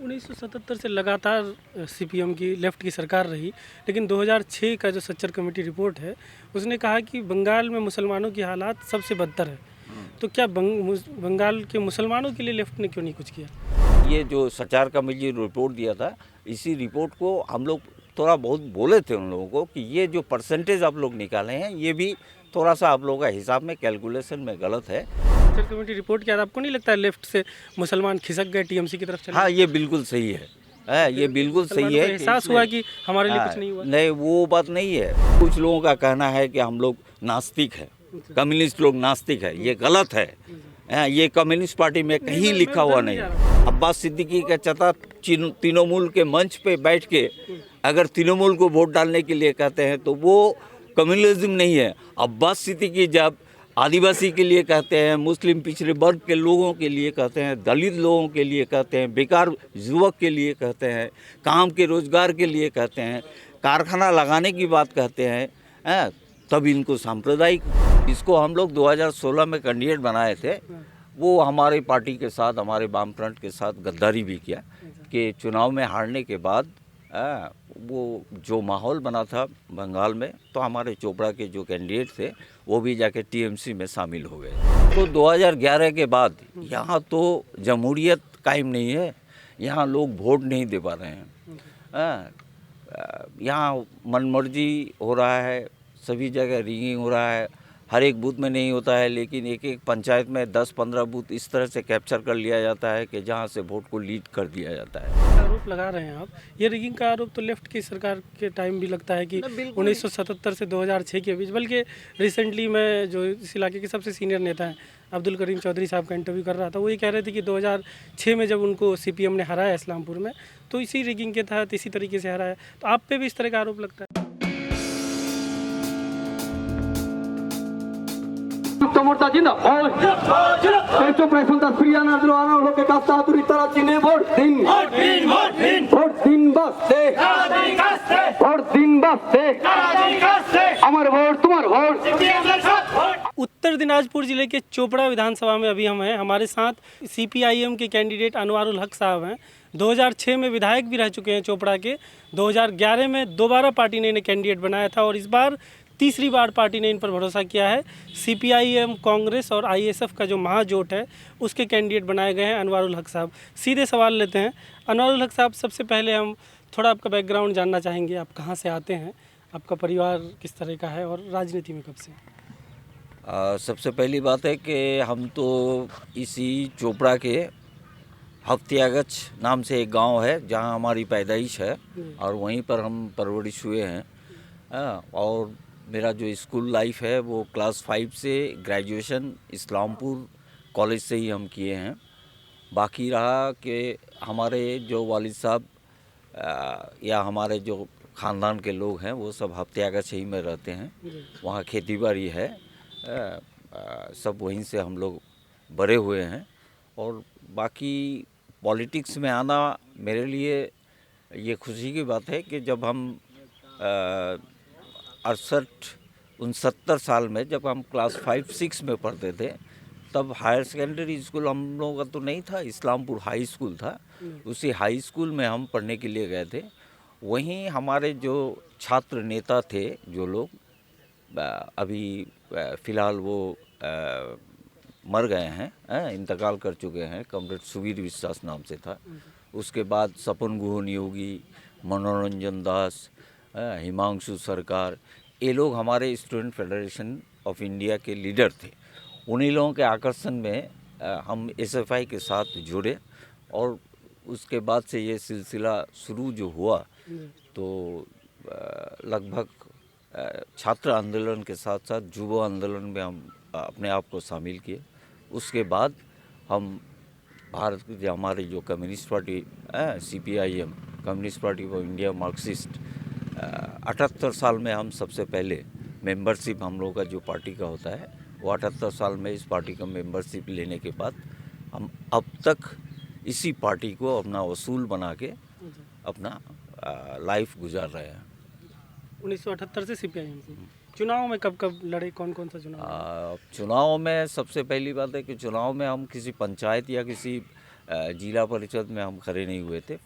1977 से लगातार सीपीएम की लेफ्ट की सरकार रही, लेकिन 2006 का जो सच्चर कमेटी रिपोर्ट है उसने कहा कि बंगाल में मुसलमानों की हालात सबसे बदतर है। तो क्या बंगाल के मुसलमानों के लिए लेफ्ट ने क्यों नहीं कुछ किया? ये जो सचार कमेटी रिपोर्ट दिया था, इसी रिपोर्ट को हम लोग थोड़ा बहुत बोले थे उन लोगों को कि ये जो परसेंटेज आप लोग निकाले हैं ये भी थोड़ा सा आप लोगों का हिसाब में कैलकुलेशन में गलत है। सच्चर कमेटी रिपोर्ट के बाद आपको नहीं लगता है लेफ्ट से मुसलमान खिसक गए टीएमसी की तरफ चले? हाँ, ये बिल्कुल सही है, ये बिल्कुल सही है। एहसास हुआ कि हमारे लिए कुछ नहीं हुआ? नहीं, वो बात नहीं है। कुछ लोगों का कहना है कि हम लोग नास्तिक है, कम्युनिस्ट लोग नास्तिक है, ये गलत है। ये कम्युनिस्ट पार्टी में कहीं लिखा हुआ नहीं। अब्बास सिद्दीकी का चता तृणमूल के मंच पे बैठ के अगर तृणमूल को वोट डालने के लिए कहते हैं तो वो कम्युनिज्म नहीं है। अब्बास सिद्दीकी जब आदिवासी के लिए कहते हैं, मुस्लिम पिछड़े वर्ग के लोगों के लिए कहते हैं, दलित लोगों के लिए कहते हैं, बेकार युवक के लिए कहते हैं, काम के रोजगार के लिए कहते हैं, कारखाना लगाने की बात कहते हैं, तब इनको सांप्रदायिक, इसको हम लोग 2016 में कैंडिडेट बनाए थे। वो हमारे पार्टी के साथ, हमारे वामफ्रंट के साथ गद्दारी भी किया कि चुनाव में हारने के बाद वो जो माहौल बना था बंगाल में, तो हमारे चोपड़ा के जो कैंडिडेट थे वो भी जाके टीएमसी में शामिल हो गए। तो 2011 के बाद यहाँ तो जमहूरियत कायम नहीं है, यहाँ लोग वोट नहीं दे पा रहे हैं। यहाँ मनमर्जी हो रहा है, सभी जगह रिगिंग हो रहा है, हर एक बूथ में नहीं होता है, लेकिन एक एक पंचायत में 10-15 बूथ इस तरह से कैप्चर कर लिया जाता है कि जहाँ से वोट को लीड कर दिया जाता है। आरोप लगा रहे हैं आप, ये रिगिंग का आरोप तो लेफ्ट की सरकार के टाइम भी लगता है कि 1977 से 2006 के बीच, बल्कि रिसेंटली मैं जो इस इलाके के सबसे सीनियर नेता हैं अब्दुल करीम चौधरी साहब का इंटरव्यू कर रहा था, वो ये कह रहे थे कि 2006 में जब उनको सीपीएम ने हराया इस्लामपुर में, तो इसी रिगिंग के तहत इसी तरीके से हराया। तो आप पे भी इस तरह का आरोप लगता है? মোর্চা জিন্দাবাদ এই তো প্রায় সন্তান ফিরিয়ানা দিল আনা লোকে কাস্তা হাতুড়ি তারা চিনে ভোট দিন ভোট দিন বাঁচতে ভোট দিন বাঁচতে আমার ভোट তোমার ভোट। उत्तर दिनाजपुर जिले के चोपड़ा विधानसभा में अभी हम हैं। हमारे साथ सीपीआईएम के कैंडिडेट अनवारुल हक साहब हैं। 2006 में विधायक भी रह चुके हैं चोपड़ा के। 2011 में दोबारा पार्टी ने इन्हें कैंडिडेट बनाया था और इस बार तीसरी बार पार्टी ने इन पर भरोसा किया है। सीपीआईएम, कांग्रेस और आईएसएफ का जो महाजोट है उसके कैंडिडेट बनाए गए हैं अनवारुल हक साहब। सीधे सवाल लेते हैं। अनवारुल हक साहब, सबसे पहले हम थोड़ा आपका बैकग्राउंड जानना चाहेंगे। आप कहाँ से आते हैं, आपका परिवार किस तरह का है और राजनीति में कब से? सबसे पहली बात है कि हम तो इसी चोपड़ा के हफ्तियागच नाम से एक गांव है जहां हमारी पैदाइश है और वहीं पर हम परवरिश हुए हैं। और मेरा जो स्कूल लाइफ है वो क्लास 5 से ग्रेजुएशन इस्लामपुर कॉलेज से ही हम किए हैं। बाकी रहा कि हमारे जो वालिद साहब या हमारे जो ख़ानदान के लोग हैं वो सब हफ्तियागच ही में रहते हैं, वहाँ खेती बाड़ी है, सब वहीं से हम लोग बड़े हुए हैं। और बाकी पॉलिटिक्स में आना मेरे लिए ये खुशी की बात है कि जब हम 68-69 साल में जब हम क्लास 5-6 में पढ़ते थे तब हायर सेकेंडरी स्कूल हम लोगों का तो नहीं था, इस्लामपुर हाई स्कूल था। उसी हाई स्कूल में हम पढ़ने के लिए गए थे। वहीं हमारे जो छात्र नेता थे, जो लोग अभी फ़िलहाल वो मर गए हैं, इंतकाल कर चुके हैं, कॉमरेड सुवीर विश्वास नाम से था। उसके बाद सपन गुह नियोगी, मनोरंजन दास, हिमांशु सरकार, ये लोग हमारे स्टूडेंट फेडरेशन ऑफ इंडिया के लीडर थे। उन्हीं लोगों के आकर्षण में हम एसएफआई के साथ जुड़े और उसके बाद से ये सिलसिला शुरू जो हुआ तो लगभग छात्र आंदोलन के साथ साथ युवा आंदोलन में हम अपने आप को शामिल किए। उसके बाद हम भारत की हमारी जो communist party CPIM, communist party of India Marxist, 78 साल में हम सबसे पहले मेंबरशिप हम लोगों का जो पार्टी का होता है वो 78 साल में इस पार्टी का मेंबरशिप लेने के बाद हम अब तक इसी पार्टी को अपना वसूल बना के अपना लाइफ गुजार रहे हैं। 1978 से सीपीआईएम से चुनाव में कब कब लड़े, कौन कौन सा चुनाव? चुनाव में सबसे पहली बात है कि चुनाव में हम किसी पंचायत या किसी जिला परिषद में हम खड़े नहीं हुए थे।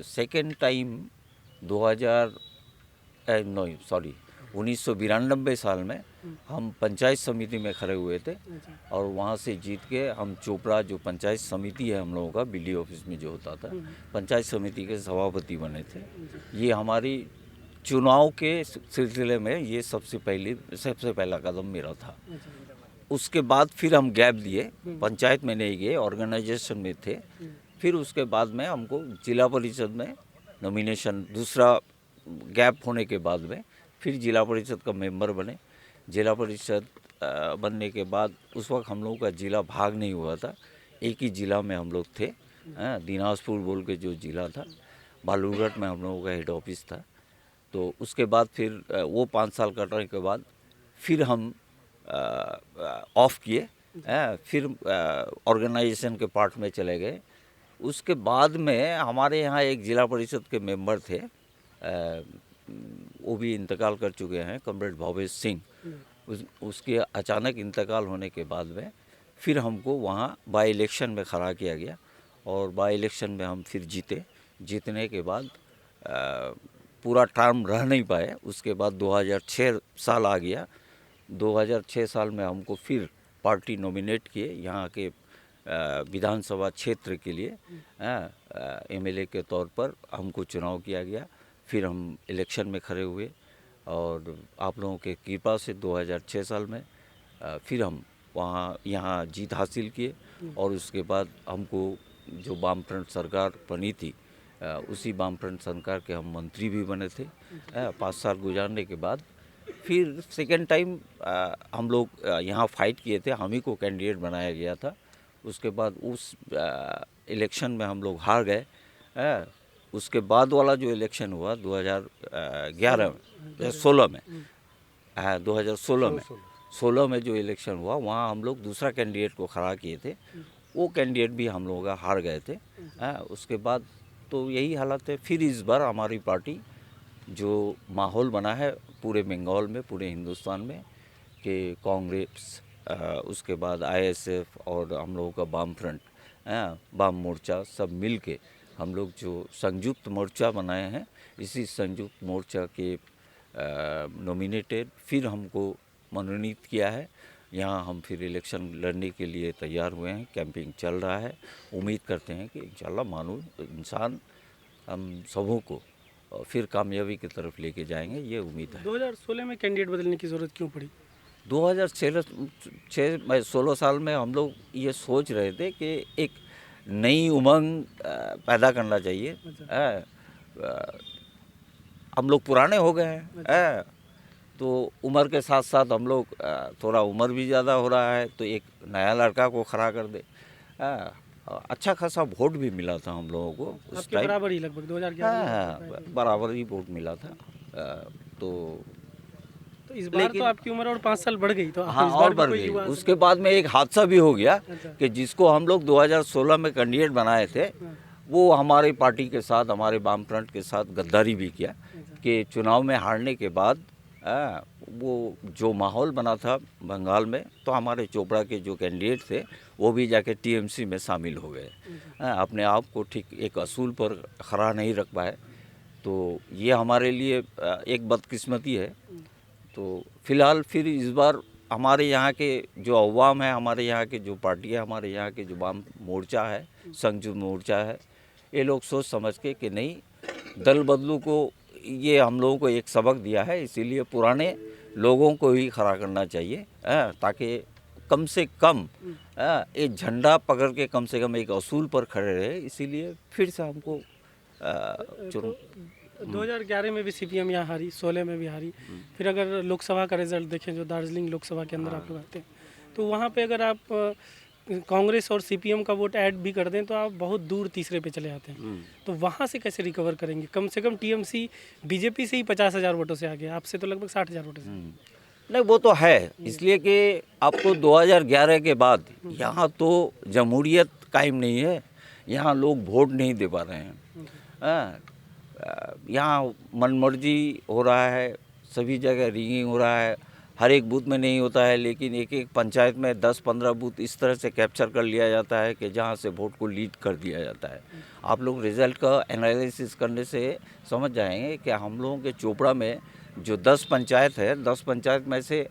सेकेंड टाइम 1992 साल में हम पंचायत समिति में खड़े हुए थे और वहाँ से जीत के हम चोपड़ा जो पंचायत समिति है हम लोगों का बिल्ली ऑफिस में जो होता था, पंचायत समिति के सभापति बने थे। ये हमारी चुनाव के सिलसिले में ये सबसे पहला कदम मेरा था। उसके बाद फिर हम गैप दिए, पंचायत में नहीं गए, ऑर्गेनाइजेशन में थे। फिर उसके बाद में हमको जिला परिषद में नॉमिनेशन, दूसरा गैप होने के बाद में फिर जिला परिषद का मेंबर बने। जिला परिषद बनने के बाद उस वक्त हम लोगों का जिला भाग नहीं हुआ था, एक ही जिला में हम लोग थे। दिनाजपुर बोल के जो जिला था, बालूरघाट में हम लोगों का हेड ऑफिस था। तो उसके बाद फिर वो 5 साल कटने के बाद फिर हम ऑफ किए, फिर ऑर्गेनाइजेशन के पार्ट में चले गए। उसके बाद में हमारे यहाँ एक जिला परिषद के मेंबर थे, वो भी इंतकाल कर चुके हैं, कॉमरेड भवेश सिंह। उसके अचानक इंतकाल होने के बाद में फिर हमको वहाँ बाई इलेक्शन में खड़ा किया गया और बाई इलेक्शन में हम फिर जीते। जीतने के बाद पूरा टर्म रह नहीं पाए। उसके बाद 2006 साल आ गया। 2006 साल में हमको फिर पार्टी नॉमिनेट किए यहाँ के विधानसभा क्षेत्र के लिए, एमएलए के तौर पर हमको चुनाव किया गया। फिर हम इलेक्शन में खड़े हुए और आप लोगों के कृपा से 2006 साल में फिर हम यहाँ जीत हासिल किए और उसके बाद हमको जो वामफ्रंट सरकार बनी थी, उसी वामफ्रंट सरकार के हम मंत्री भी बने थे। 5 साल गुजारने के बाद फिर सेकेंड टाइम हम लोग यहाँ फाइट किए थे, हम ही को कैंडिडेट बनाया गया था। उसके बाद उस इलेक्शन में हम लोग हार गए। उसके बाद वाला जो इलेक्शन हुआ 2016 में जो इलेक्शन हुआ, वहाँ हम लोग दूसरा कैंडिडेट को खड़ा किए थे। वो कैंडिडेट भी हम लोग हार गए थे। उसके बाद तो यही हालत है। फिर इस बार हमारी पार्टी जो माहौल बना है पूरे बंगाल में, पूरे हिंदुस्तान में, कि कांग्रेस, उसके बाद आईएसएफ और हम लोगों का वाम फ्रंट, वाम मोर्चा सब मिल के हम लोग जो संयुक्त मोर्चा बनाए हैं, इसी संयुक्त मोर्चा के नॉमिनेटेड फिर हमको मनोनीत किया है। यहाँ हम फिर इलेक्शन लड़ने के लिए तैयार हुए हैं, कैंपिंग चल रहा है। उम्मीद करते हैं कि इंशाल्लाह मानून इंसान हम सबों को फिर कामयाबी की तरफ लेके जाएंगे, ये उम्मीद है। 2016 में कैंडिडेट बदलने की ज़रूरत क्यों पड़ी? 16 साल में हम लोग ये सोच रहे थे कि एक नई उमंग पैदा करना चाहिए। हम लोग पुराने हो गए हैं, तो उम्र के साथ साथ हम लोग थोड़ा उम्र भी ज़्यादा हो रहा है, तो एक नया लड़का को खड़ा कर दे। अच्छा खासा वोट भी मिला था हम लोगों को उस टाइम, बराबर ही लगभग 2011 बराबर ही वोट मिला था। तो इस बार तो आपकी उम्र और 5 साल बढ़ गई, तो हाँ और बढ़ गई। उसके बाद में एक हादसा भी हो गया कि जिसको हम लोग 2016 में कैंडिडेट बनाए थे, वो हमारी पार्टी के साथ, हमारे वाम फ्रंट के साथ गद्दारी भी किया कि चुनाव में हारने के बाद वो जो माहौल बना था बंगाल में, तो हमारे चोपड़ा के जो कैंडिडेट थे वो भी जाके टीएमसी में शामिल हो गए। अपने आप को ठीक एक असूल पर खड़ा नहीं रख पाए, तो ये हमारे लिए एक बदकिस्मती है। तो फिलहाल फिर इस बार हमारे यहाँ के जो अवाम है, हमारे यहाँ के जो पार्टी है, हमारे यहाँ के जो वाम मोर्चा है, संयुक्त मोर्चा है, ये लोग सोच समझ के कि नहीं, दल बदलू को ये हम लोगों को एक सबक दिया है, इसीलिए पुराने लोगों को ही खड़ा करना चाहिए, ताकि कम से कम एक झंडा पकड़ के कम से कम एक असूल पर खड़े रहे। इसीलिए फिर से हमको 2011 में भी सीपीएम यहाँ हारी, 16 में भी हारी। फिर अगर लोकसभा का रिजल्ट देखें, जो दार्जिलिंग लोकसभा के अंदर आप लोग आते हैं, तो वहाँ पे अगर आप कांग्रेस और सीपीएम का वोट ऐड भी कर दें तो आप बहुत दूर तीसरे पे चले आते हैं। तो वहाँ से कैसे रिकवर करेंगे? कम से कम टीएमसी बीजेपी से ही 50,000 वोटों से आगे, आपसे तो लगभग 60,000 वोटों से। नहीं, वो तो है, इसलिए कि आपको 2011 के बाद यहाँ तो जमहूरियत कायम नहीं है, यहाँ लोग वोट नहीं दे पा रहे हैं। यहाँ मनमर्जी हो रहा है, सभी जगह रिगिंग हो रहा है, हर एक बूथ में नहीं होता है, लेकिन एक एक पंचायत में 10-15 बूथ इस तरह से कैप्चर कर लिया जाता है कि जहाँ से वोट को लीड कर दिया जाता है। आप लोग रिज़ल्ट का एनालिसिस करने से समझ जाएंगे कि हम लोगों के चोपड़ा में जो 10 पंचायत है, 10 पंचायत में से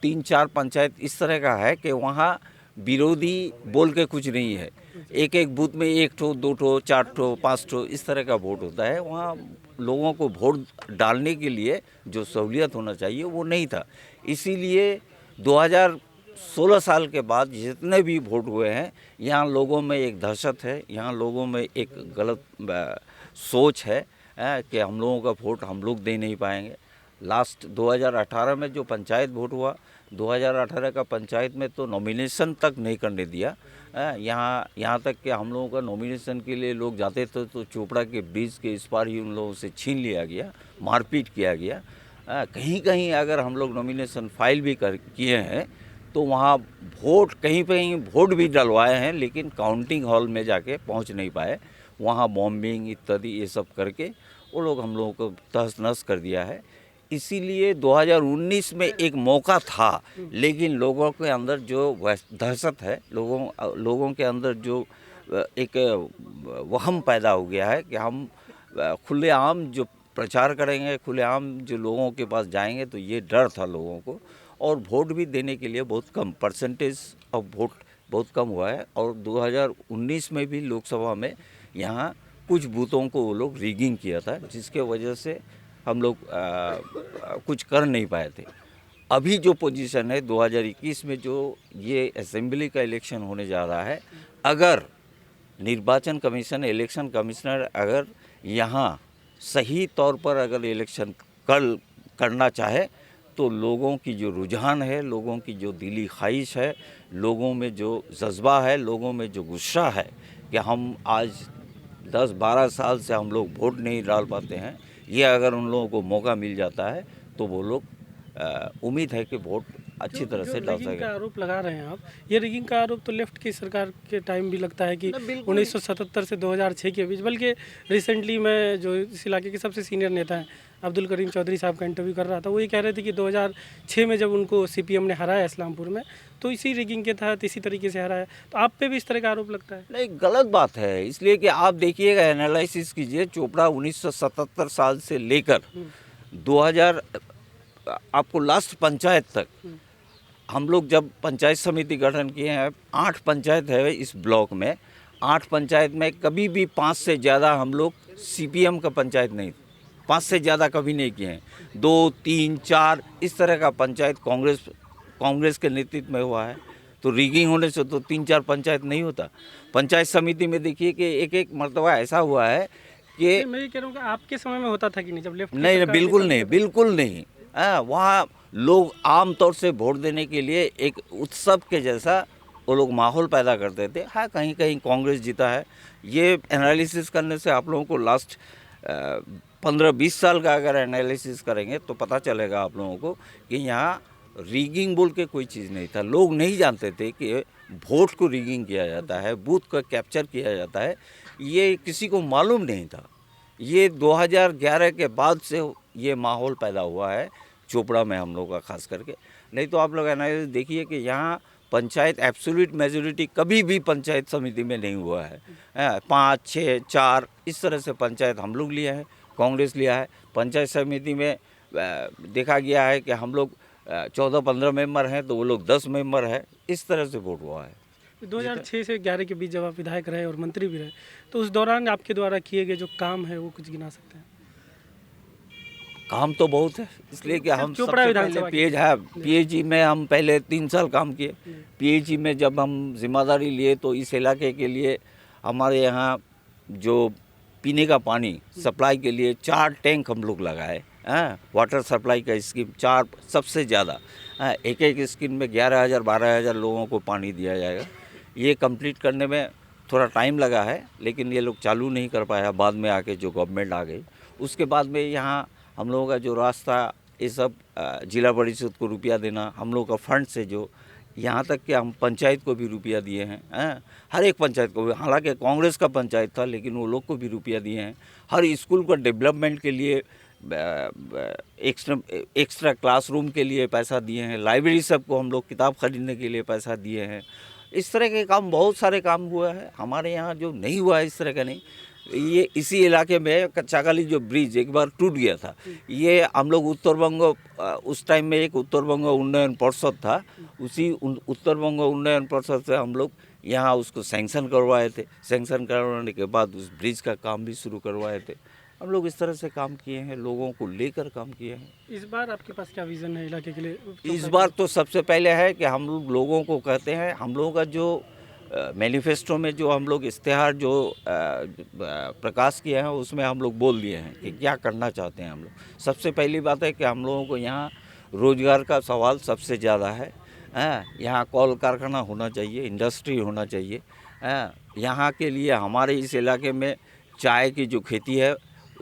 3-4 पंचायत इस तरह का है कि वहाँ विरोधी बोल के कुछ नहीं है। एक एक बूथ में 1 ठो 2 ठो 4 ठो 5 ठो इस तरह का वोट होता है। वहाँ लोगों को वोट डालने के लिए जो सहूलियत होना चाहिए वो नहीं था। इसीलिए 2016 साल के बाद जितने भी वोट हुए हैं, यहाँ लोगों में एक दहशत है, यहाँ लोगों में एक गलत सोच है कि हम लोगों का वोट हम लोग दे नहीं पाएंगे। लास्ट 2018 में जो पंचायत वोट हुआ, 2018 का पंचायत में तो नॉमिनेशन तक नहीं करने दिया। यहाँ तक कि हम लोगों का नॉमिनेशन के लिए लोग जाते थे तो चोपड़ा के ब्रिज के इस पार ही उन लोगों से छीन लिया गया, मारपीट किया गया। कहीं कहीं अगर हम लोग नॉमिनेशन फाइल भी किए हैं तो वहाँ वोट कहीं कहीं वोट भी डलवाए हैं, लेकिन काउंटिंग हॉल में जाके पहुँच नहीं पाए। वहाँ बॉम्बिंग इत्यादि ये सब करके वो लोग हम लोगों को तहस नहस कर दिया है। इसीलिए 2019 में एक मौका था, लेकिन लोगों के अंदर जो दहशत है, लोगों के अंदर जो एक वहम पैदा हो गया है कि हम खुलेआम जो प्रचार करेंगे, खुलेआम जो लोगों के पास जाएंगे, तो ये डर था लोगों को। और वोट भी देने के लिए बहुत कम परसेंटेज ऑफ वोट बहुत कम हुआ है। और 2019 में भी लोकसभा में यहाँ कुछ बूथों को वो लोग रिगिंग किया था, जिसके वजह से हम लोग कुछ कर नहीं पाए थे। अभी जो पोजीशन है 2021 में जो ये असेंबली का इलेक्शन होने जा रहा है, अगर निर्वाचन कमीशन, इलेक्शन कमिश्नर अगर यहाँ सही तौर पर अगर इलेक्शन करना चाहे तो लोगों की जो रुझान है, लोगों की जो दिली ख्वाहिश है, लोगों में जो जज्बा है, लोगों में जो गुस्सा है कि हम आज 10-12 साल से हम लोग वोट नहीं डाल पाते हैं, ये अगर उन लोगों को मौका मिल जाता है तो वो लोग उम्मीद है कि वोट अच्छी तरह से डाल रिगिंग सकें। का आरोप लगा रहे हैं आप, ये रिगिंग का आरोप तो लेफ्ट की सरकार के टाइम भी लगता है कि 1977 से 2006 के बीच, बल्कि रिसेंटली मैं जो इस इलाके के सबसे सीनियर नेता हैं अब्दुल करीम चौधरी साहब का इंटरव्यू कर रहा था, वो ये कह रहे थे कि 2006 में जब उनको सीपीएम ने हराया इस्लामपुर में, तो इसी रिगिंग के तहत इसी तरीके से हराया। तो आप पे भी इस तरह का आरोप लगता है? नहीं, गलत बात है। इसलिए कि आप देखिएगा, एनालिसिस कीजिए, चोपड़ा 1977 साल से लेकर 2000 आपको लास्ट पंचायत तक हम लोग जब पंचायत समिति गठन किए हैं, 8 पंचायत है इस ब्लॉक में, 8 पंचायत में कभी भी 5 से ज़्यादा हम लोग सीपीएम का पंचायत नहीं, 5 से ज़्यादा कभी नहीं किए हैं। 2, 3, 4 इस तरह का पंचायत कांग्रेस के नेतृत्व में हुआ है। तो रिगिंग होने से तो 3-4 पंचायत नहीं होता। पंचायत समिति में देखिए कि एक मरतबा ऐसा हुआ है कि मैं ये कह रहा हूँ कि आपके समय में होता था कि नहीं, जब लेफ्ट नहीं, बिल्कुल नहीं। वहाँ लोग आम तौर से वोट देने के लिए एक उत्सव के जैसा वो लोग माहौल पैदा करते थे। हाँ, कहीं कहीं कांग्रेस जीता है। ये एनालिसिस करने से आप लोगों को लास्ट 15-20 साल का अगर एनालिसिस करेंगे तो पता चलेगा आप लोगों को कि यहाँ रिगिंग बोल के कोई चीज़ नहीं था। लोग नहीं जानते थे कि वोट को रिगिंग किया जाता है, बूथ को कैप्चर किया जाता है, ये किसी को मालूम नहीं था। ये 2011 के बाद से ये माहौल पैदा हुआ है चोपड़ा में हम लोग का खास करके। नहीं तो आप लोग एनालिसिस देखिए कि यहाँ पंचायत एब्सोल्यूट मेजोरिटी कभी भी पंचायत समिति में नहीं हुआ है। 5, 6, 4 इस तरह से पंचायत हम लोग लिया है, कांग्रेस लिया है। पंचायत समिति में देखा गया है कि हम लोग 14-15 मेंबर हैं तो वो लोग 10 मेंबर है, इस तरह से वोट हुआ है। 2006 से 11 के बीच जब आप विधायक रहे और मंत्री भी रहे, तो उस दौरान आपके द्वारा किए गए जो काम है वो कुछ गिना सकते हैं? काम तो बहुत है, इसलिए कि हम चोपड़ा सबसे पहले पीएचई में हम पहले 3 साल काम किए। पीएचई में जब हम जिम्मेदारी लिए तो इस इलाके के लिए हमारे यहाँ जो पीने का पानी सप्लाई के लिए 4 टैंक हम लोग लगाए। वाटर सप्लाई का स्कीम 4 सबसे ज़्यादा, एक स्कीम में 11,000-12,000 लोगों को पानी दिया जाएगा। ये कंप्लीट करने में थोड़ा टाइम लगा है, लेकिन ये लोग चालू नहीं कर पाया, बाद में आके जो गवर्नमेंट आ गई। उसके बाद में यहाँ हम लोगों का जो रास्ता, ये सब जिला परिषद को रुपया देना, हम लोग का फंड से जो यहाँ तक कि हम पंचायत को भी रुपया दिए हैं। हर एक पंचायत को, हालांकि कांग्रेस का पंचायत था लेकिन वो लोग को भी रुपया दिए हैं। हर स्कूल का डेवलपमेंट के लिए एक्स्ट्रा क्लासरूम के लिए पैसा दिए हैं, लाइब्रेरी सबको हम लोग किताब खरीदने के लिए पैसा दिए हैं। इस तरह के काम बहुत सारे काम हुआ है हमारे यहाँ। जो नहीं हुआ है इस तरह का नहीं, ये इसी इलाके में कच्चाकाली जो ब्रिज एक बार टूट गया था, ये हम लोग उत्तरबंग, उस टाइम में एक उत्तरबंग उन्नयन परिषद था, उसी उत्तरबंग उन्नयन परिषद से हम लोग यहाँ उसको सैंक्शन करवाए थे। सैंक्शन करवाने के बाद उस ब्रिज का काम भी शुरू करवाए थे। हम लोग इस तरह से काम किए हैं, लोगों को लेकर काम किए हैं। इस बार आपके पास क्या विज़न है इलाके के लिए? इस बार तो सबसे पहले है कि हम लोगों को कहते हैं, हम लोगों का जो मैनिफेस्टो में जो हम लोग इश्तेहार जो प्रकाश किए हैं उसमें हम लोग बोल दिए हैं कि क्या करना चाहते हैं हम लोग। सबसे पहली बात है कि हम लोगों को यहाँ रोज़गार का सवाल सबसे ज़्यादा है। यहाँ कॉल कारखाना होना चाहिए, इंडस्ट्री होना चाहिए। यहाँ के लिए हमारे इस इलाके में चाय की जो खेती है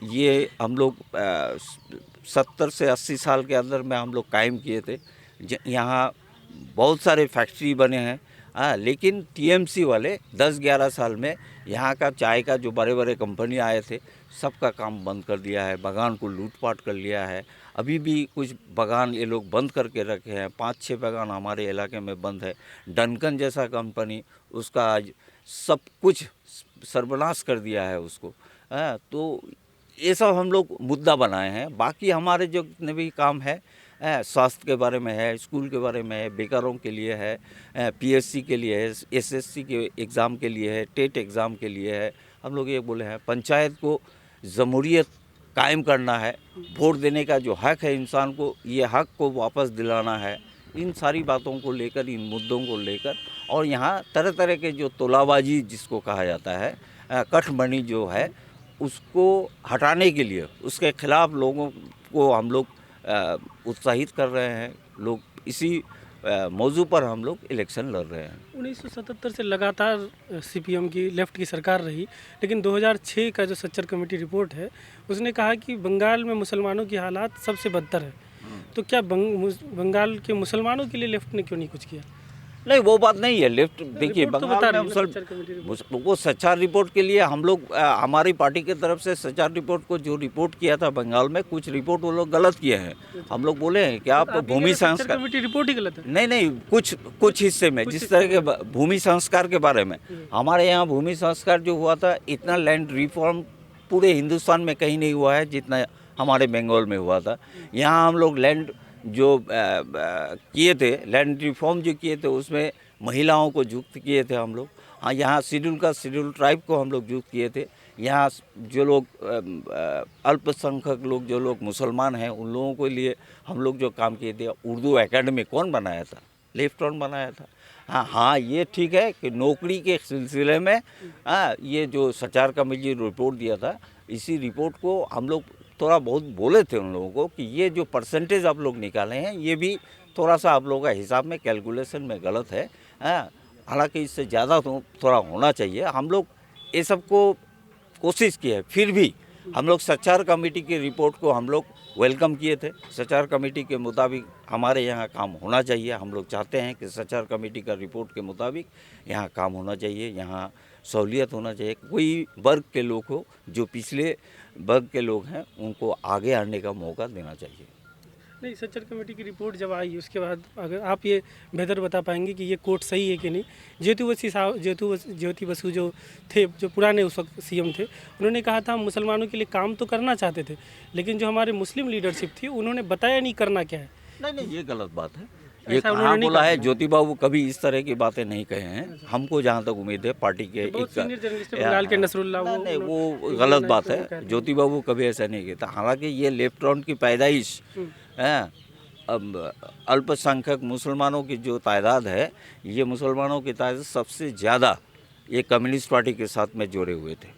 ये हम लोग 70 से 80 साल के अंदर में हम लोग कायम किए थे। यहाँ बहुत सारे फैक्ट्री बने हैं, लेकिन टीएमसी वाले 10-11 साल में यहाँ का चाय का जो बड़े बड़े कंपनी आए थे सबका काम बंद कर दिया है, बागान को लूटपाट कर लिया है। अभी भी कुछ बागान ये लोग बंद करके रखे हैं, 5-6 बागान हमारे इलाके में बंद है। डनकन जैसा कंपनी, उसका आज सब कुछ सर्वनाश कर दिया है उसको। तो ये सब हम लोग मुद्दा बनाए हैं। बाकी हमारे जो जितने भी काम है, स्वास्थ्य के बारे में है, स्कूल के बारे में है, बेकारों के लिए है, पीएससी के लिए है, एसएससी के एग्ज़ाम के लिए है, टेट एग्ज़ाम के लिए है। हम लोग ये बोले हैं पंचायत को जमहूरियत कायम करना है, वोट देने का जो हक है इंसान को, ये हक को वापस दिलाना है। इन सारी बातों को लेकर, इन मुद्दों को लेकर, और यहाँ तरह तरह के जो तोलाबाजी जिसको कहा जाता है, कठमनी जो है उसको हटाने के लिए, उसके खिलाफ लोगों को हम लोग उत्साहित कर रहे हैं। लोग इसी मौजू पर हम लोग इलेक्शन लड़ रहे हैं। 1977 से लगातार सीपीएम की लेफ्ट की सरकार रही, लेकिन 2006 का जो सच्चर कमेटी रिपोर्ट है उसने कहा कि बंगाल में मुसलमानों की हालात सबसे बदतर है। तो क्या बंगाल के मुसलमानों के लिए लेफ्ट ने क्यों नहीं कुछ किया? नहीं, वो बात नहीं है। लेफ्ट देखिए रिपोर्ट तो बंगाल बता में वो सच्चार रिपोर्ट के लिए हम लोग हमारी पार्टी की तरफ से सच्चार रिपोर्ट को जो रिपोर्ट किया था बंगाल में, कुछ रिपोर्ट वो लोग गलत किए हैं। हम लोग बोले हैं कि आप भूमि संस्कार कमेटी रिपोर्ट ही गलत है। नहीं, कुछ हिस्से में जिस तरह के भूमि संस्कार के बारे में, हमारे यहाँ भूमि संस्कार जो हुआ था, इतना लैंड रिफॉर्म पूरे हिंदुस्तान में कहीं नहीं हुआ है जितना हमारे बंगाल में हुआ था। यहाँ हम लोग लैंड जो किए थे, लैंड रिफॉर्म जो किए थे, उसमें महिलाओं को युक्त किए थे हम लोग। हाँ, यहाँ शेड्यूल ट्राइब को हम लोग युक्त किए थे। यहाँ जो लोग अल्पसंख्यक लोग, जो लोग मुसलमान हैं, उन लोगों के लिए हम लोग जो काम किए थे। उर्दू एकेडमी कौन बनाया था? लेफ्ट ऑन बनाया था। हाँ, ये ठीक है कि नौकरी के सिलसिले में ये जो सचार कमेटी रिपोर्ट दिया था, इसी रिपोर्ट को हम लोग थोड़ा बहुत बोले थे उन लोगों को कि ये जो परसेंटेज आप लोग निकाले हैं ये भी थोड़ा सा आप लोगों का हिसाब में कैलकुलेशन में गलत है। हालांकि इससे ज़्यादा तो थोड़ा होना चाहिए। हम लोग ये सब को कोशिश की है, फिर भी हम लोग सचार कमेटी की रिपोर्ट को हम लोग वेलकम किए थे। सचार कमेटी के मुताबिक हमारे यहाँ काम होना चाहिए। हम लोग चाहते हैं कि सचार कमेटी का रिपोर्ट के मुताबिक यहाँ काम होना चाहिए, यहाँ सहूलियत होना चाहिए। कोई वर्ग के लोग हो, जो पिछले वर्ग के लोग हैं, उनको आगे आने का मौका देना चाहिए। नहीं, सच्चर कमेटी की रिपोर्ट जब आई उसके बाद अगर आप ये बेहतर बता पाएंगे कि ये कोर्ट सही है कि नहीं। ज्योति बसु जो थे, जो पुराने उस वक्त सीएम थे, उन्होंने कहा था हम मुसलमानों के लिए काम तो करना चाहते थे, लेकिन जो हमारे मुस्लिम लीडरशिप थी उन्होंने बताया नहीं करना क्या है। नहीं, ये गलत बात है। ये कहाँ बोला है? ज्योति बाबू कभी इस तरह की बातें नहीं कहे हैं। हमको जहाँ तक उम्मीद है पार्टी के बंगाल के नसरुल्ला, वो गलत बात है। ज्योति बाबू कभी ऐसा नहीं कहता। हालांकि ये लेफ्ट फ्रंट की पैदाइश अल्पसंख्यक मुसलमानों की जो तादाद है, ये मुसलमानों की तादाद सबसे ज़्यादा ये कम्युनिस्ट पार्टी के साथ में जोड़े हुए थे।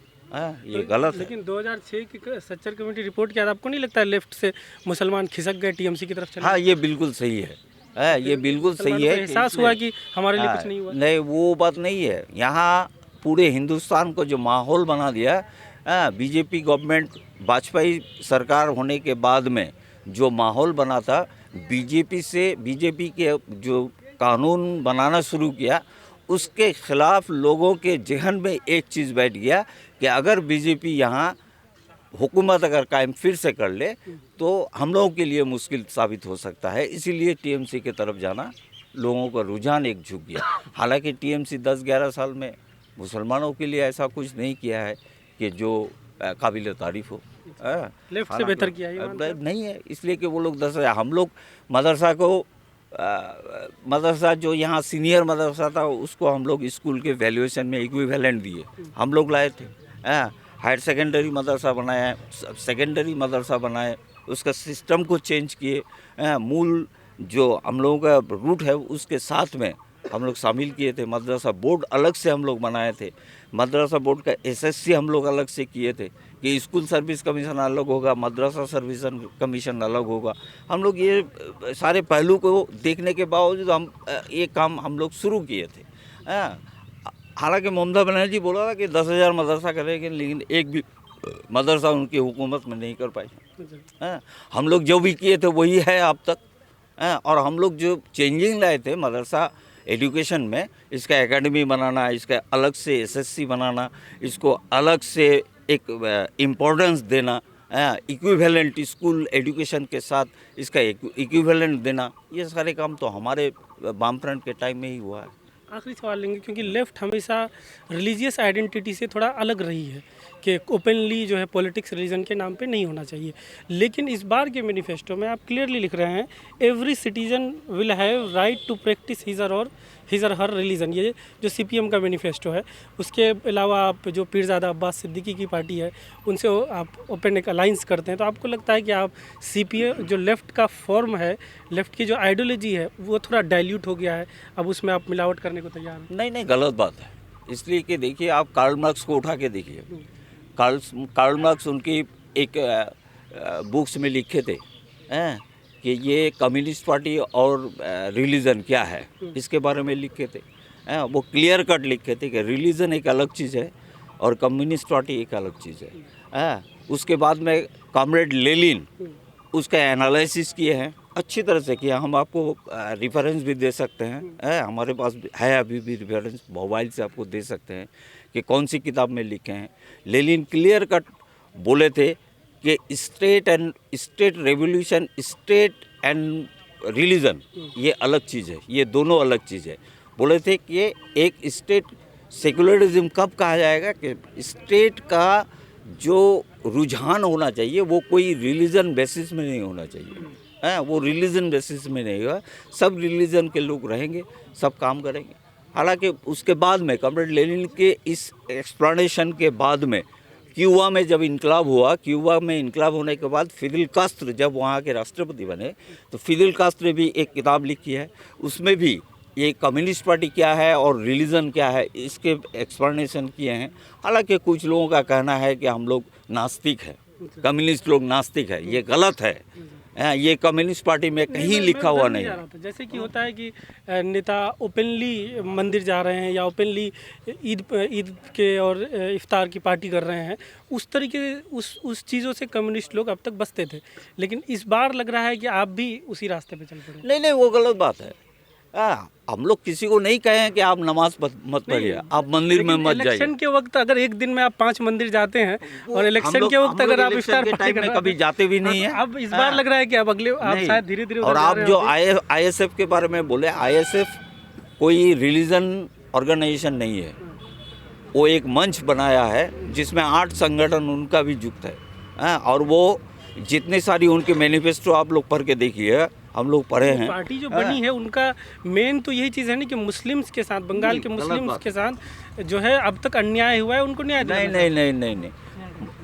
ये गलत है। लेकिन 2006 की सच्चर कमेटी रिपोर्ट के बाद आपको नहीं लगता है लेफ्ट से मुसलमान खिसक गए टीएमसी की तरफ चले? हाँ, ये बिल्कुल सही है। ये बिल्कुल सही है। एहसास हुआ कि हमारे लिए कुछ नहीं हुआ। नहीं, वो बात नहीं है। यहाँ पूरे हिंदुस्तान को जो माहौल बना दिया, बीजेपी गवर्नमेंट, वाजपेयी सरकार होने के बाद में जो माहौल बना था, बीजेपी के जो कानून बनाना शुरू किया, उसके खिलाफ लोगों के जहन में एक चीज़ बैठ गया कि अगर बीजेपी यहाँ हुकूमत अगर कायम फिर से कर ले तो हम लोगों के लिए मुश्किल साबित हो सकता है। इसीलिए टीएमसी की तरफ जाना लोगों का रुझान एक झुक गया। हालांकि टीएमसी 10-11 साल में मुसलमानों के लिए ऐसा कुछ नहीं किया है कि जो काबिल तारीफ हो। लेफ्ट से बेहतर किया है ये मानते हैं? नहीं है, इसलिए कि वो लोग 10 हम लोग मदरसा को मदरसा जो यहाँ सीनियर मदरसा था उसको हम लोग स्कूल के वैल्यूएशन में इक्विवेलेंट दिए, हम लोग लाए थे। हायर सेकेंडरी मदरसा बनाया, सेकेंडरी मदरसा बनाए, उसका सिस्टम को चेंज किए। मूल जो हम लोगों का रूट है उसके साथ में हम लोग शामिल किए थे। मदरसा बोर्ड अलग से हम लोग बनाए थे, मदरसा बोर्ड का एसएससी हम लोग अलग से किए थे कि स्कूल सर्विस कमीशन अलग होगा, मदरसा सर्विस कमीशन अलग होगा। हम लोग ये सारे पहलू को देखने के बावजूद हम ये काम हम लोग शुरू किए थे। हालांकि ममता बनर्जी बोला था कि 10,000 मदरसा करेंगे, लेकिन एक भी मदरसा उनकी हुकूमत में नहीं कर पाई। हम लोग जो भी किए थे वही है अब तक। और हम लोग जो चेंजिंग लाए थे मदरसा एजुकेशन में, इसका एकेडमी बनाना, इसका अलग से एसएससी बनाना, इसको अलग से एक इम्पोर्टेंस देना, इक्विवेलेंट स्कूल एजुकेशन के साथ इसका इक्विवेलेंट देना, ये सारे काम तो हमारे वाम फ्रंट के टाइम में ही हुआ है। आखिरी सवाल लेंगे, क्योंकि लेफ्ट हमेशा रिलीजियस आइडेंटिटी से थोड़ा अलग रही है कि ओपनली जो है पॉलिटिक्स रिलीजन के नाम पे नहीं होना चाहिए, लेकिन इस बार के मैनिफेस्टो में आप क्लियरली लिख रहे हैं every citizen will have right to practice his और हर रिलीजन। ये जो सीपीएम का मैनिफेस्टो है, उसके अलावा आप जो पीरज़ादा अब्बास सिद्दीकी की पार्टी है उनसे आप ओपन एक अलाइंस करते हैं, तो आपको लगता है कि आप सीपीएम जो लेफ़्ट का फॉर्म है, लेफ़्ट की जो आइडियोलॉजी है वो थोड़ा डाइल्यूट हो गया है, अब उसमें आप मिलावट करने को तैयार हैं? नहीं, गलत बात है। इसलिए कि देखिए, आप कार्ल मार्क्स को उठा के देखिए। कार्ल मार्क्स उनकी एक बुक्स में लिखे थे कि ये कम्युनिस्ट पार्टी और रिलीजन क्या है, इसके बारे में लिखे थे। वो क्लियर कट लिखे थे कि रिलीजन एक अलग चीज़ है और कम्युनिस्ट पार्टी एक अलग चीज़ है। उसके बाद में कॉमरेड लेनिन उसका एनालिसिस किए हैं, अच्छी तरह से किया। हम आपको रेफरेंस भी दे सकते हैं, हमारे पास है अभी भी रेफरेंस, मोबाइल से आपको दे सकते हैं कि कौन सी किताब में लिखे हैं। लेनिन क्लियर कट बोले थे कि state revolution, state and religion ये अलग चीज़ है, ये दोनों अलग चीज़ है। बोले थे कि एक स्टेट सेकुलरिज्म कब कहा जाएगा कि स्टेट का जो रुझान होना चाहिए वो कोई रिलीजन बेसिस में नहीं होना चाहिए। वो रिलीजन बेसिस में नहीं होगा, सब रिलीजन के लोग रहेंगे, सब काम करेंगे। हालांकि उसके बाद में कॉमरेड लेनिन के इस एक्सप्लेनेशन के बाद में क्यूबा में जब इनकलाब हुआ, क्यूबा में इनकलाब होने के बाद फिदेल कास्ट्रो जब वहाँ के राष्ट्रपति बने, तो फिदेल कास्ट्रो ने भी एक किताब लिखी है, उसमें भी ये कम्युनिस्ट पार्टी क्या है और रिलीजन क्या है इसके एक्सप्लेनेशन किए हैं। हालांकि कुछ लोगों का कहना है कि हम लोग नास्तिक हैं, कम्युनिस्ट लोग नास्तिक है, ये गलत है। ये कम्युनिस्ट पार्टी में कहीं लिखा हुआ नहीं है। जैसे कि होता है कि नेता ओपनली मंदिर जा रहे हैं या ओपनली ईद के और इफ्तार की पार्टी कर रहे हैं, उस तरीके उस चीज़ों से कम्युनिस्ट लोग अब तक बचते थे, लेकिन इस बार लग रहा है कि आप भी उसी रास्ते पे चल पड़े। नहीं, वो गलत बात है। हम लोग किसी को नहीं कहे हैं कि आप नमाज मत पढ़िए, आप मंदिर में मत जाइए। इलेक्शन के वक्त अगर एक दिन में आप 5 मंदिर जाते हैं और इलेक्शन के वक्त अगर आप इफ्तार पार्टी में कभी जाते भी नहीं है। अब इस बार लग रहा है कि अब अगले आप शायद धीरे-धीरे। और आप जो आईएसएफ के बारे में बोले, आईएसएफ कोई रिलीजन ऑर्गेनाइजेशन नहीं है, वो एक मंच बनाया है जिसमें 8 संगठन उनका भी युक्त है। और वो जितने सारी उनके मैनिफेस्टो आप लोग पढ़ के देखिए, हम लोग पढ़े हैं। पार्टी जो बनी है उनका मेन तो यही चीज़ है ना कि मुस्लिम्स के साथ, बंगाल के मुस्लिम्स के साथ जो है अब तक अन्याय हुआ है, उनको न्याय नहीं।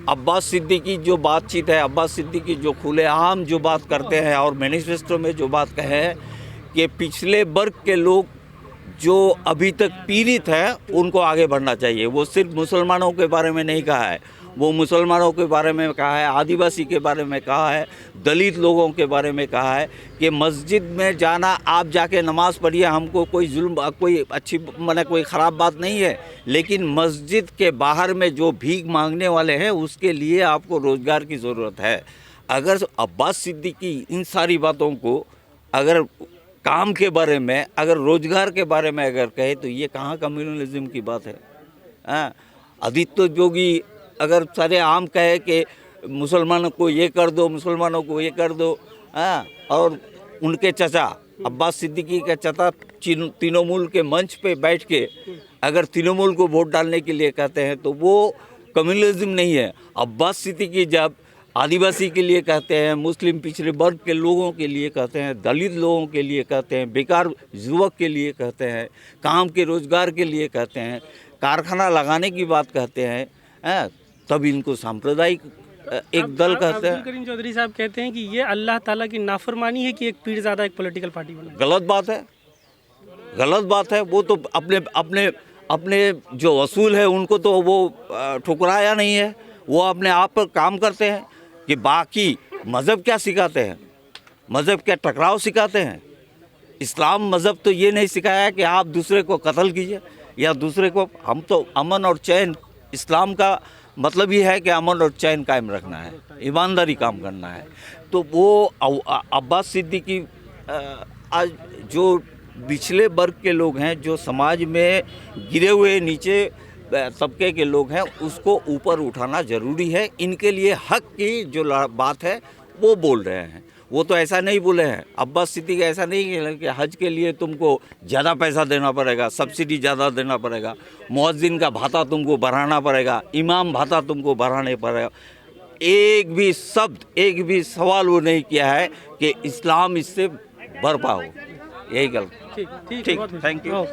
अब्बास सिद्दीकी जो बातचीत है, अब्बास सिद्दीकी जो खुलेआम जो बात करते हैं और मैनिफेस्टो में जो बात कहे हैं कि पिछले वर्ग के लोग जो अभी तक पीड़ित हैं उनको आगे बढ़ना चाहिए। वो सिर्फ मुसलमानों के बारे में नहीं कहा है, वो मुसलमानों के बारे में कहा है, आदिवासी के बारे में कहा है, दलित लोगों के बारे में कहा है कि मस्जिद में जाना, आप जाके नमाज पढ़िए, हमको कोई जुल्म, कोई अच्छी माने कोई ख़राब बात नहीं है, लेकिन मस्जिद के बाहर में जो भीख मांगने वाले हैं उसके लिए आपको रोज़गार की ज़रूरत है। अगर अब्बास सिद्दीकी इन सारी बातों को अगर काम के बारे में, अगर रोज़गार के बारे में अगर कहे तो ये कहाँ कम्युनलिज्म की बात है। आदित्य जोगी अगर सारे आम कहे कि मुसलमानों को ये कर दो, मुसलमानों को ये कर दो। हाँ, और उनके चचा अब्बास सिद्दीकी के चचा तृणमूल के मंच पे बैठ के अगर तृणमूल को वोट डालने के लिए कहते हैं तो वो कम्युनलिज्म नहीं है। अब्बास सिद्दीकी जब आदिवासी के लिए कहते हैं, मुस्लिम पिछड़े वर्ग के लोगों के लिए कहते हैं, दलित लोगों के लिए कहते हैं, बेकार युवक के लिए कहते हैं, काम के रोजगार के लिए कहते हैं, कारखाना लगाने की बात कहते हैं, तब इनको सांप्रदायिक एक दल कहते हैं। अब्दुल करीम चौधरी साहब कहते हैं कि ये अल्लाह ताला की नाफरमानी है कि एक पीरज़ादा एक पॉलिटिकल पार्टी बना। गलत बात है, गलत बात है। वो तो अपने अपने अपने जो असूल है उनको तो वो ठुकराया नहीं है। वो अपने आप पर काम करते हैं कि बाकी मज़हब क्या सिखाते हैं, मज़हब क्या टकराव सिखाते हैं। इस्लाम मज़हब तो ये नहीं सिखाया कि आप दूसरे को कत्ल कीजिए या दूसरे को, हम तो अमन और चैन, इस्लाम का मतलब ये है कि अमन और चैन कायम रखना है, ईमानदारी काम करना है। तो वो अब्बास सिद्दीकी आज जो पिछले वर्ग के लोग हैं, जो समाज में गिरे हुए नीचे तबके के लोग हैं, उसको ऊपर उठाना ज़रूरी है। इनके लिए हक की जो बात है वो बोल रहे हैं। वो तो ऐसा नहीं बोले हैं, अब्बास सिद्दीकी ऐसा नहीं है कि हज के लिए तुमको ज़्यादा पैसा देना पड़ेगा, सब्सिडी ज़्यादा देना पड़ेगा, मुअज्जिन का भाता तुमको बढ़ाना पड़ेगा, इमाम भाता तुमको बढ़ाने पड़ेगा। एक भी शब्द, एक भी सवाल वो नहीं किया है कि इस्लाम इससे भरपा हो। यही गलत। ठीक, ठीक, थैंक यू।